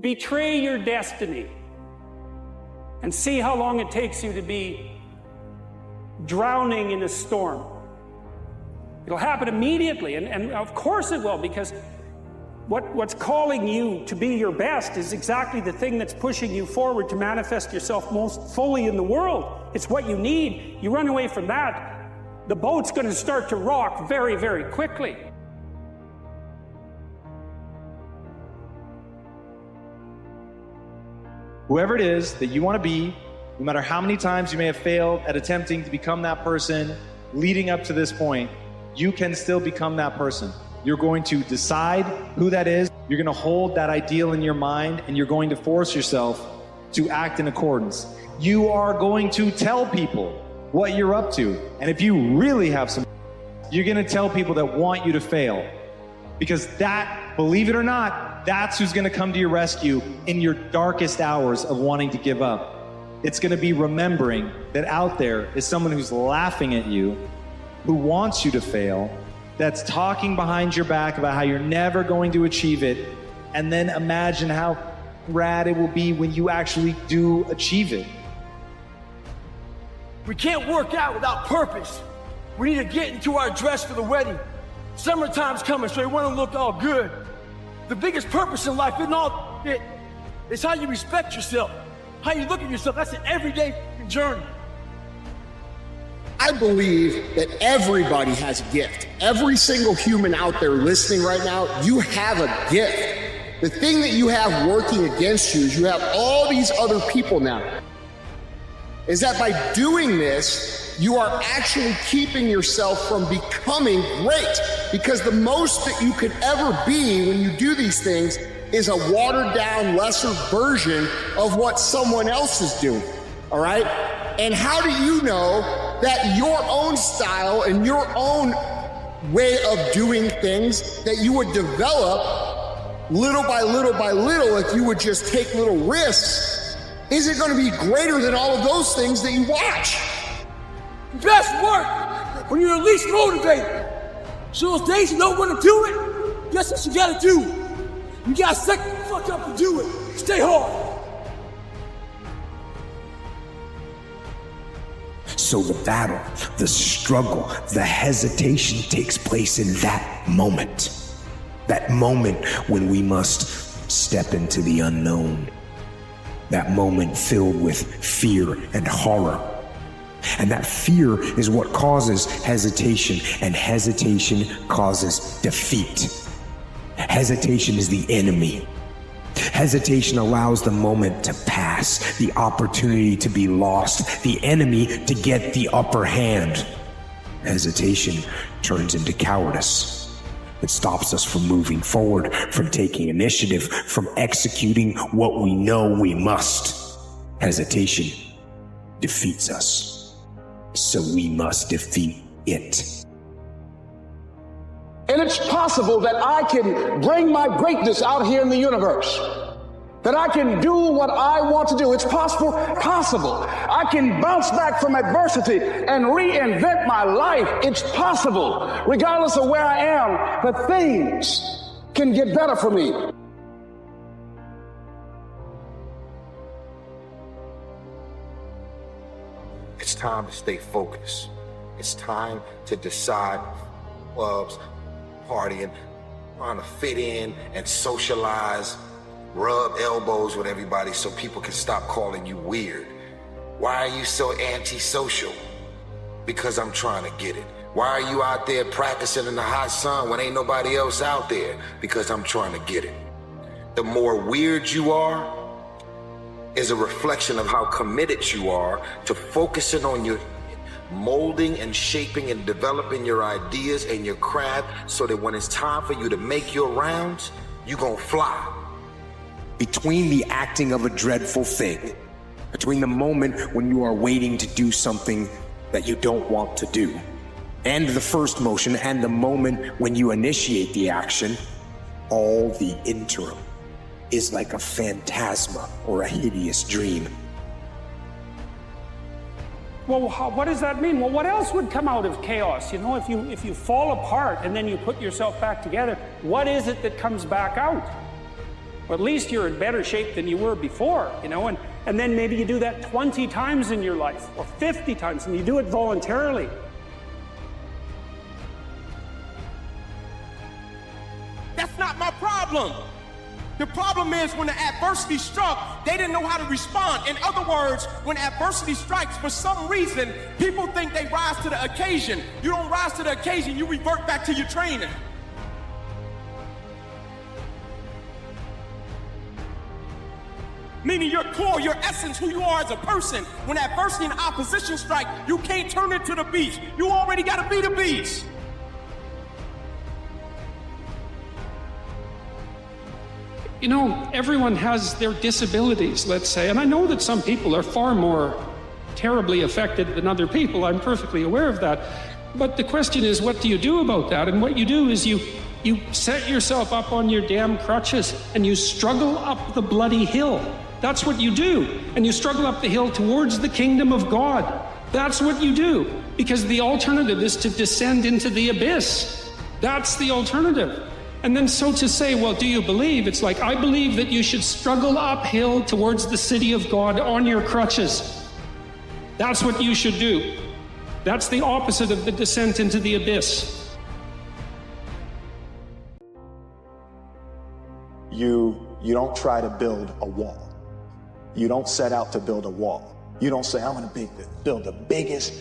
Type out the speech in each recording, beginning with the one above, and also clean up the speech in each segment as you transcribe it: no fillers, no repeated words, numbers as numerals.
betray your destiny and see how long it takes you to be drowning in a storm. It'll happen immediately, and of course it will, because what's calling you to be your best is exactly the thing that's pushing you forward to manifest yourself most fully in the world. It's what you need. You run away from that, the boat's going to start to rock very, very quickly. Whoever it is that you want to be, no matter how many times you may have failed at attempting to become that person leading up to this point, you can still become that person. You're going to decide who that is. You're going to hold that ideal in your mind, and you're going to force yourself to act in accordance. You are going to tell people what you're up to. And if you really have some, you're going to tell people that want you to fail. Because that, believe it or not, that's who's going to come to your rescue in your darkest hours of wanting to give up. It's going to be remembering that out there is someone who's laughing at you, who wants you to fail, that's talking behind your back about how you're never going to achieve it, and then imagine how rad it will be when you actually do achieve it. We can't work out without purpose. We need to get into our dress for the wedding. Summertime's coming, so you want to look all good. The biggest purpose in life isn't all it. It's how you respect yourself, how you look at yourself. That's an everyday journey. I believe that everybody has a gift. Every single human out there listening right now, you have a gift. The thing that you have working against you is you have all these other people now. Is that by doing this, you are actually keeping yourself from becoming great. Because the most that you could ever be when you do these things is a watered down, lesser version of what someone else is doing, all right? And how do you know that your own style and your own way of doing things that you would develop little by little by little if you would just take little risks, is it going to be greater than all of those things that you watch? Best work when you're least motivated. So those days you don't want to do it, guess what you gotta do? You gotta suck the fuck up and do it. Stay hard. So the battle, the struggle, the hesitation takes place in that moment. That moment when we must step into the unknown. That moment filled with fear and horror. And that fear is what causes hesitation, and hesitation causes defeat. Hesitation is the enemy. Hesitation allows the moment to pass, the opportunity to be lost, the enemy to get the upper hand. Hesitation turns into cowardice. It stops us from moving forward, from taking initiative, from executing what we know we must. Hesitation defeats us. So we must defeat it. And it's possible that I can bring my greatness out here in the universe. That I can do what I want to do. It's possible. I can bounce back from adversity and reinvent my life. It's possible. Regardless of where I am, the things can get better for me. It's time to stay focused. It's time to decide clubs, partying, trying to fit in and socialize, rub elbows with everybody so people can stop calling you weird. Why are you so antisocial? Because I'm trying to get it. Why are you out there practicing in the hot sun when ain't nobody else out there? Because I'm trying to get it. The more weird you are is a reflection of how committed you are to focusing on your molding and shaping and developing your ideas and your craft so that when it's time for you to make your rounds, you're gonna fly. Between the acting of a dreadful thing, between the moment when you are waiting to do something that you don't want to do, and the first motion and the moment when you initiate the action, all the interim is like a phantasma or a hideous dream. Well, what does that mean? Well, what else would come out of chaos? You know, if you fall apart and then you put yourself back together, what is it that comes back out? Well, at least you're in better shape than you were before, you know, and then maybe you do that 20 times in your life, or 50 times, and you do it voluntarily. That's not my problem. The problem is when the adversity struck, they didn't know how to respond. In other words, when adversity strikes, for some reason, people think they rise to the occasion. You don't rise to the occasion, you revert back to your training. Meaning your core, your essence, who you are as a person. When adversity and opposition strike, you can't turn into the beast. You already got to be the beast. You know, everyone has their disabilities, let's say, and I know that some people are far more terribly affected than other people. I'm perfectly aware of that. But the question is, what do you do about that? And what you do is you set yourself up on your damn crutches and you struggle up the bloody hill. That's what you do. And you struggle up the hill towards the kingdom of God. That's what you do. Because the alternative is to descend into the abyss. That's the alternative. And then so to say, well, do you believe? It's like, I believe that you should struggle uphill towards the city of God on your crutches. That's what you should do. That's the opposite of the descent into the abyss. You don't try to build a wall. You don't set out to build a wall. You don't say, I'm going to build the biggest,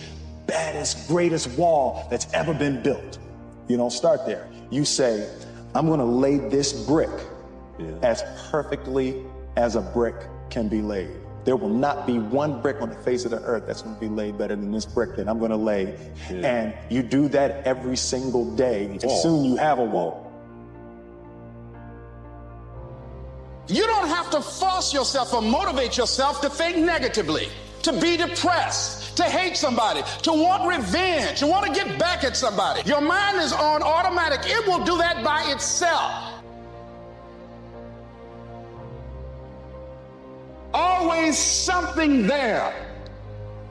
baddest, greatest wall that's ever been built. You don't start there. You say, I'm going to lay this brick as perfectly as a brick can be laid. There will not be one brick on the face of the earth that's going to be laid better than this brick that I'm going to lay. And you do that every single day, and soon you have a wall. You don't have to force yourself or motivate yourself to think negatively, to be depressed, to hate somebody, to want revenge, to want to get back at somebody. Your mind is on automatic. It will do that by itself. Always something there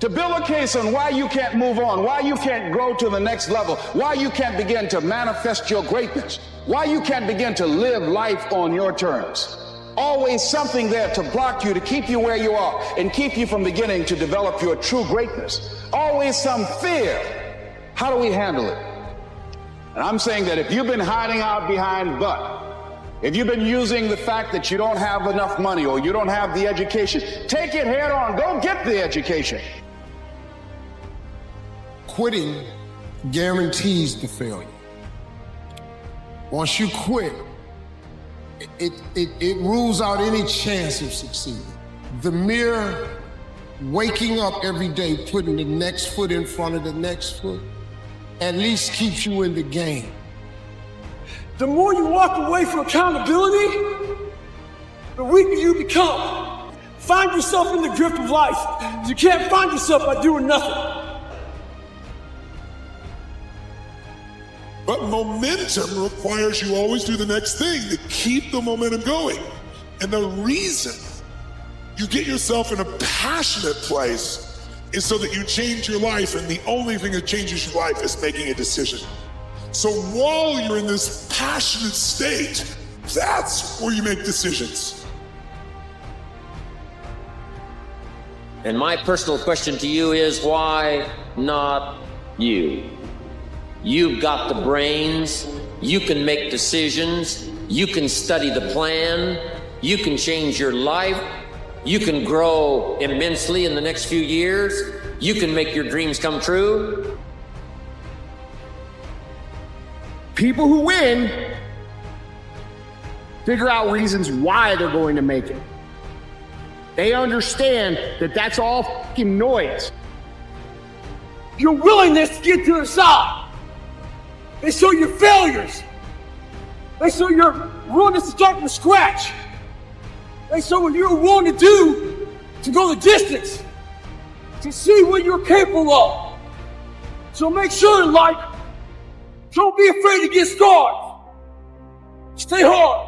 to build a case on why you can't move on, why you can't grow to the next level, why you can't begin to manifest your greatness, why you can't begin to live life on your terms. Always something there to block you, to keep you where you are, and keep you from beginning to develop your true greatness. Always some fear. How do we handle it? And I'm saying that if you've been hiding out behind but, if you've been using the fact that you don't have enough money or you don't have the education, take it head on. Go get the education. Quitting guarantees the failure. Once you quit, it rules out any chance of succeeding. The mere waking up every day, putting the next foot in front of the next foot, at least keeps you in the game. The more you walk away from accountability, the weaker you become. Find yourself in the grip of life. You can't find yourself by doing nothing. But momentum requires you always do the next thing to keep the momentum going. And the reason you get yourself in a passionate place is so that you change your life, and the only thing that changes your life is making a decision. So while you're in this passionate state, that's where you make decisions. And my personal question to you is, why not you? You've got the brains, you can make decisions, you can study the plan, you can change your life, you can grow immensely in the next few years, you can make your dreams come true. People who win figure out reasons why they're going to make it. They understand that that's all fucking noise. Your willingness to get to the side. They show your failures. They show your willingness to start from scratch. They show what you're willing to do to go the distance, to see what you're capable of. So make sure in life, don't be afraid to get scarred. Stay hard.